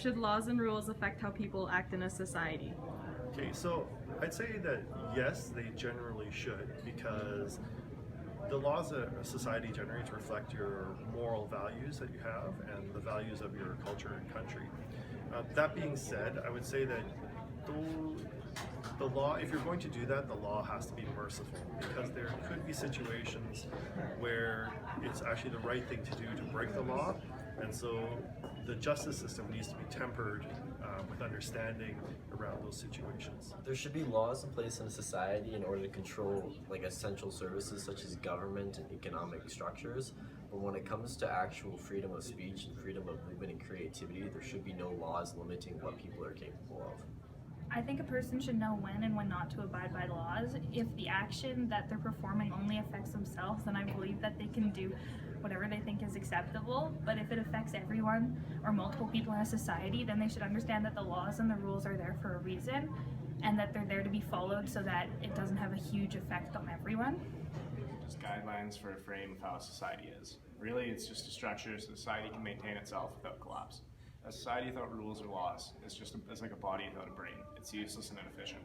Should laws and rules affect how people act in a society? Okay, so I'd say that yes, they generally should, because the laws that a society generates reflect your moral values that you have and the values of your culture and country. That being said, I would say that though the law, if you're going to do that, the law has to be merciful, because there could be situations where it's actually the right thing to do to break the law, and so the justice system needs to be tempered with understanding around those situations. There should be laws in place in a society in order to control like essential services such as government and economic structures. But when it comes to actual freedom of speech and freedom of movement and creativity, there should be no laws limiting what people are capable of. I think a person should know when and when not to abide by laws. If the action that they're performing only affects themselves, then I believe that they can do whatever they think is acceptable. But if it affects everyone or multiple people in a society, then they should understand that the laws and the rules are there for a reason and that they're there to be followed so that it doesn't have a huge effect on everyone. Just guidelines for a frame of how society is. Really, it's just a structure so society can maintain itself without collapse. A society without rules or laws is it's like a body without a brain. It's useless and inefficient.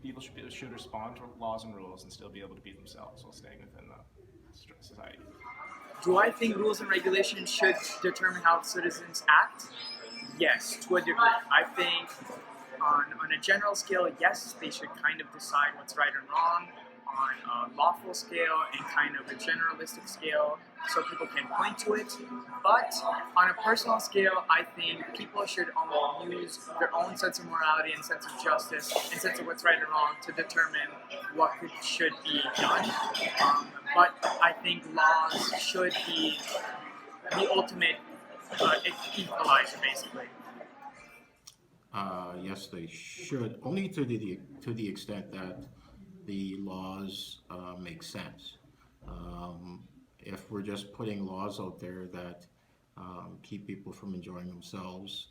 People should respond to laws and rules and still be able to be themselves while staying within the society. Do I think rules and regulations should determine how citizens act? Yes, to a degree. I think on a general scale, yes, they should kind of decide what's right and wrong. On a lawful scale and kind of a generalistic scale, so people can point to it. But on a personal scale, I think people should use their own sense of morality and sense of justice and sense of what's right and wrong to determine what should be done. But I think laws should be the ultimate equalizer, basically. Yes, they should, only to the extent that the laws make sense. If we're just putting laws out there that keep people from enjoying themselves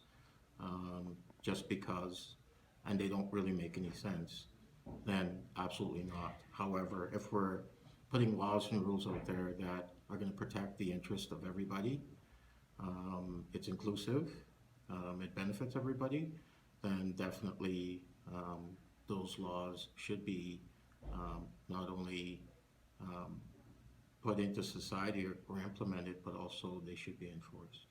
just because, and they don't really make any sense, then absolutely not. However, if we're putting laws and rules out there that are going to protect the interest of everybody, it's inclusive, it benefits everybody, then definitely those laws should be not only put into society or implemented, but also they should be enforced.